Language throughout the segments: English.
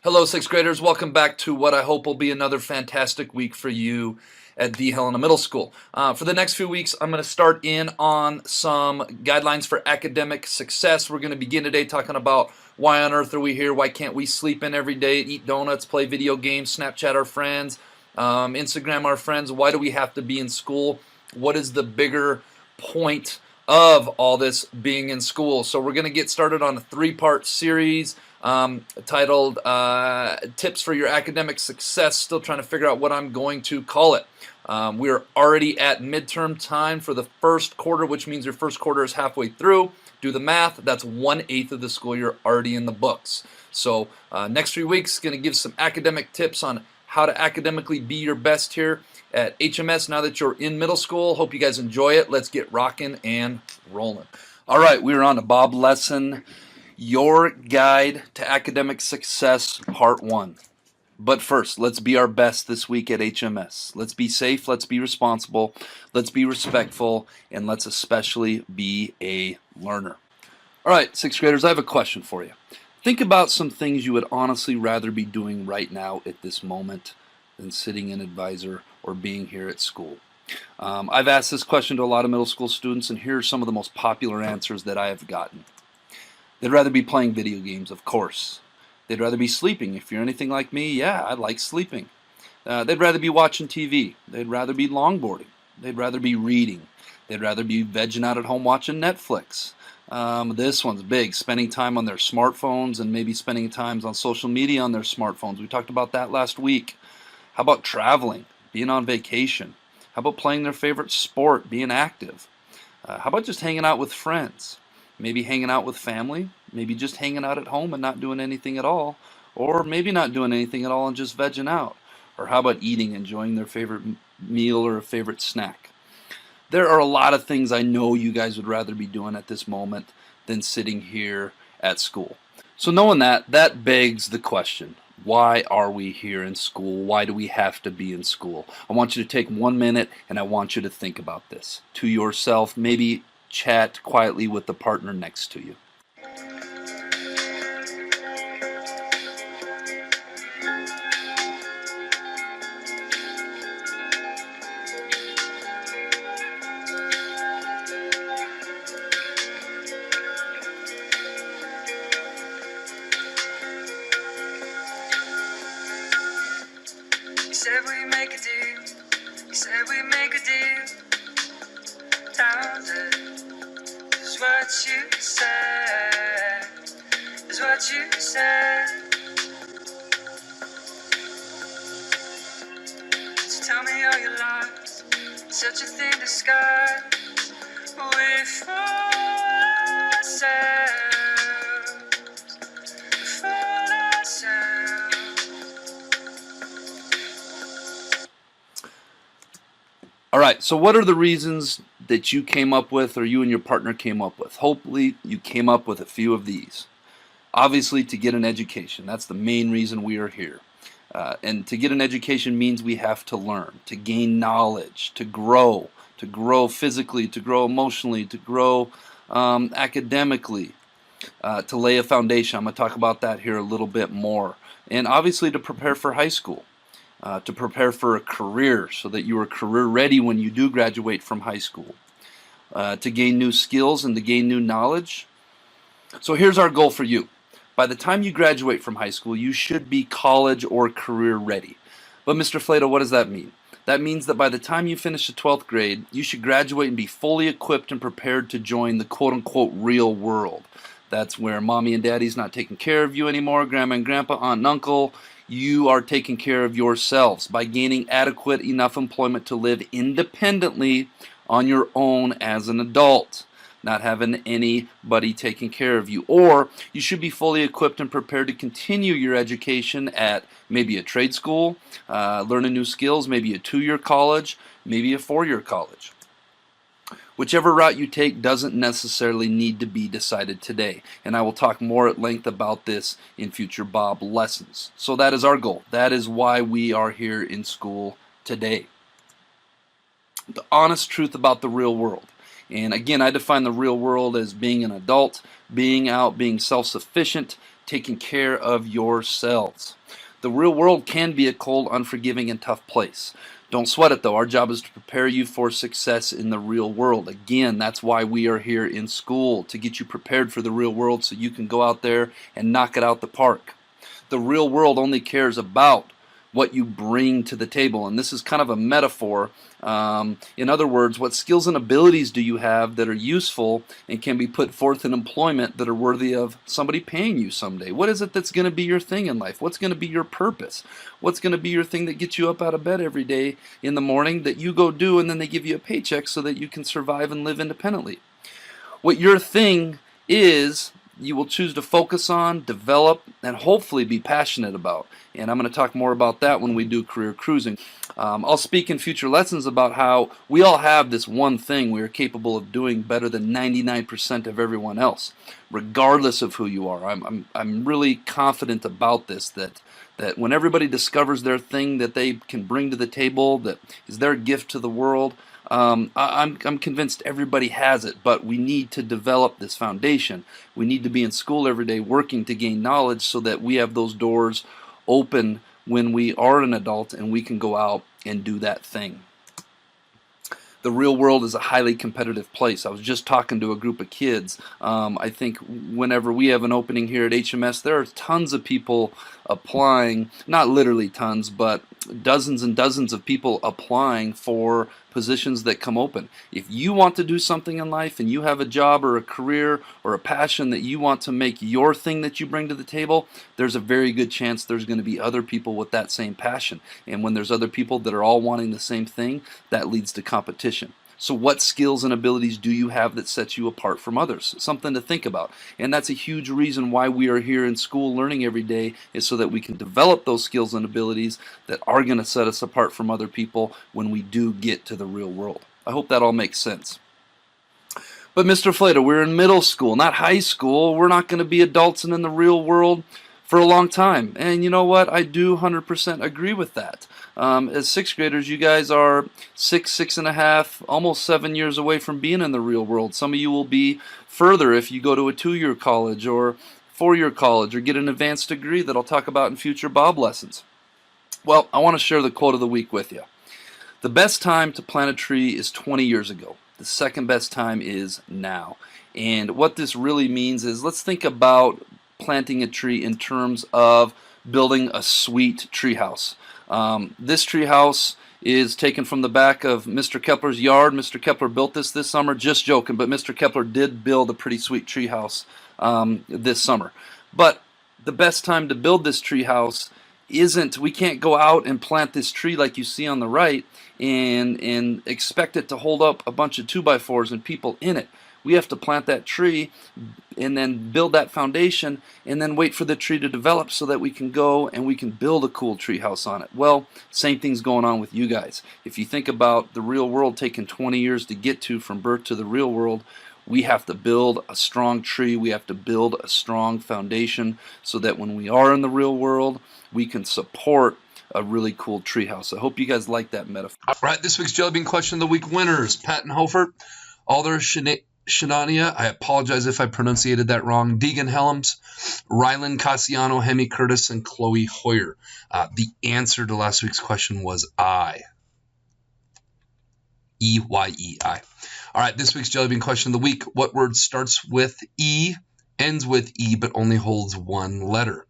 Hello, sixth graders. Welcome back to what I hope will be another fantastic week for you at the Helena Middle School. For the next few weeks, I'm going to start in on some guidelines for academic success. We're going to begin today talking about why on earth are we here? Why can't we sleep in every day, eat donuts, play video games, Snapchat our friends, Instagram our friends? Why do we have to be in school? What is the bigger point of all this being in school? So we're going to get started on a three-part series titled Tips for Your Academic Success. Still trying to figure out what I'm going to call it. We're already at midterm time for the first quarter, which means your first quarter is halfway through. Do the math. That's 1/8 of the school year already in the books. So next 3 weeks, going to give some academic tips on how to academically be your best here at HMS now that you're in middle school. Hope you guys enjoy it. Let's get rocking and rolling. All right, we're on to Bob Lesson, Your Guide to Academic Success, Part 1. But first, let's be our best this week at HMS. Let's be safe, let's be responsible, let's be respectful, and let's especially be a learner. All right, sixth graders, I have a question for you. Think about some things you would honestly rather be doing right now at this moment than sitting in advisor or being here at school. I've asked this question to a lot of middle school students, and here are some of the most popular answers that I have gotten. They'd rather be playing video games, of course. They'd rather be sleeping. If you're anything like me, yeah, I like sleeping. They'd rather be watching TV. They'd rather be longboarding. They'd rather be reading. They'd rather be vegging out at home watching Netflix. This one's big, spending time on their smartphones and maybe spending time on social media on their smartphones. We talked about that last week. How about traveling, being on vacation? How about playing their favorite sport, being active? How about just hanging out with friends? Maybe hanging out with family, maybe just hanging out at home and not doing anything at all, or maybe not doing anything at all and just vegging out. Or how about eating, enjoying their favorite meal or a favorite snack? There are a lot of things I know you guys would rather be doing at this moment than sitting here at school. So knowing that begs the question, why are we here in school? Why do we have to be in school? I want you to take 1 minute and I want you to think about this to yourself, maybe chat quietly with the partner next to you. You said we make a deal. You said we make a deal. Is what you said. Is what you said. So tell me all your lies. Such a thin disguise. We fool ourselves. We fool ourselves. All right, so what are the reasons that you came up with or you and your partner came up with? Hopefully you came up with a few of these. Obviously, to get an education. That's the main reason we are here. And to get an education means we have to learn, to gain knowledge, to grow physically, to grow emotionally, to grow academically, to lay a foundation. I'm going to talk about that here a little bit more. And obviously to prepare for high school. To prepare for a career so that you are career ready when you do graduate from high school, to gain new skills and to gain new knowledge. So here's our goal for you. By the time you graduate from high school, you should be college or career ready. But Mr. Flato, what does that mean? That means that by the time you finish the 12th grade, you should graduate and be fully equipped and prepared to join the quote-unquote real world. That's where mommy and daddy's not taking care of you anymore, grandma and grandpa, aunt and uncle. You are taking care of yourselves by gaining adequate enough employment to live independently on your own as an adult, not having anybody taking care of you. Or you should be fully equipped and prepared to continue your education at maybe a trade school, learning new skills, maybe a 2-year college, maybe a 4-year college. Whichever route you take doesn't necessarily need to be decided today, and I will talk more at length about this in future Bob lessons. So that is our goal. That is why we are here in school today. The honest truth about the real world. And again, I define the real world as being an adult, being out, being self-sufficient, taking care of yourselves. The real world can be a cold, unforgiving, and tough place. Don't sweat it though. Our job is to prepare you for success in the real world. Again, that's why we are here in school, to get you prepared for the real world so you can go out there and knock it out the park. The real world only cares about what you bring to the table, and this is kind of a metaphor. In other words, what skills and abilities do you have that are useful and can be put forth in employment that are worthy of somebody paying you someday? What is it that's going to be your thing in life? What's going to be your purpose? What's going to be your thing that gets you up out of bed every day in the morning that you go do, and then they give you a paycheck so that you can survive and live independently? What your thing is, you will choose to focus on, develop, and hopefully be passionate about. And I'm going to talk more about that when we do career cruising. I'll speak in future lessons about how we all have this one thing we are capable of doing better than 99% of everyone else, regardless of who you are. I'm really confident about this, that when everybody discovers their thing that they can bring to the table, that is their gift to the world, I'm convinced everybody has it, but we need to develop this foundation. We need to be in school every day working to gain knowledge so that we have those doors open when we are an adult and we can go out and do that thing. The real world is a highly competitive place. I was just talking to a group of kids. I think whenever we have an opening here at HMS, there are tons of people applying, not literally tons, but dozens and dozens of people applying for positions that come open. If you want to do something in life and you have a job or a career or a passion that you want to make your thing that you bring to the table, there's a very good chance there's going to be other people with that same passion. And when there's other people that are all wanting the same thing, that leads to competition. So what skills and abilities do you have that sets you apart from others? Something to think about. And that's a huge reason why we are here in school learning every day, is so that we can develop those skills and abilities that are going to set us apart from other people when we do get to the real world. I hope that all makes sense. But Mr. Flater, we're in middle school, not high school. We're not going to be adults and in the real world for a long time. And you know what? I do 100% agree with that. As sixth graders, you guys are 6.5, almost 7 years away from being in the real world. Some of you will be further if you go to a 2-year college or 4-year college or get an advanced degree that I'll talk about in future Bob lessons. Well, I want to share the quote of the week with you. The best time to plant a tree is 20 years ago. The second best time is now. And what this really means is, let's think about planting a tree in terms of building a sweet tree house. This tree house is taken from the back of Mr. Kepler's yard. Mr. Kepler built this summer. Just joking, but Mr. Kepler did build a pretty sweet tree house this summer. But the best time to build this tree house isn't, we can't go out and plant this tree like you see on the right and expect it to hold up a bunch of 2x4s and people in it. We have to plant that tree and then build that foundation and then wait for the tree to develop so that we can go and we can build a cool tree house on it. Well, same thing's going on with you guys. If you think about the real world taking 20 years to get to from birth to the real world, we have to build a strong tree. We have to build a strong foundation so that when we are in the real world, we can support a really cool tree house. I hope you guys like that metaphor. All right, this week's Jelly Bean Question of the Week winners: Patton Hofert, Alder Shanania, I apologize if I pronunciated that wrong, Deegan Helms, Rylan Cassiano, Hemi Curtis, and Chloe Hoyer. The answer to last week's question was I. E-Y-E-I. All right, this week's Jelly Bean Question of the Week. What word starts with E, ends with E, but only holds one letter?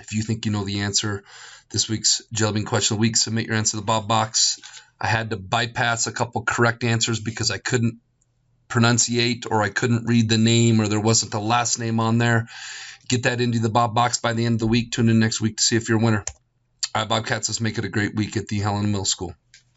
If you think you know the answer, this week's Jelly Bean Question of the Week, submit your answer to the Bob box. I had to bypass a couple correct answers because I couldn't pronunciate or I couldn't read the name or there wasn't a last name on there. Get that into the Bob box by the end of the week. Tune in next week to see if you're a winner. All right, Bobcats, let's make it a great week at the Helena Middle School.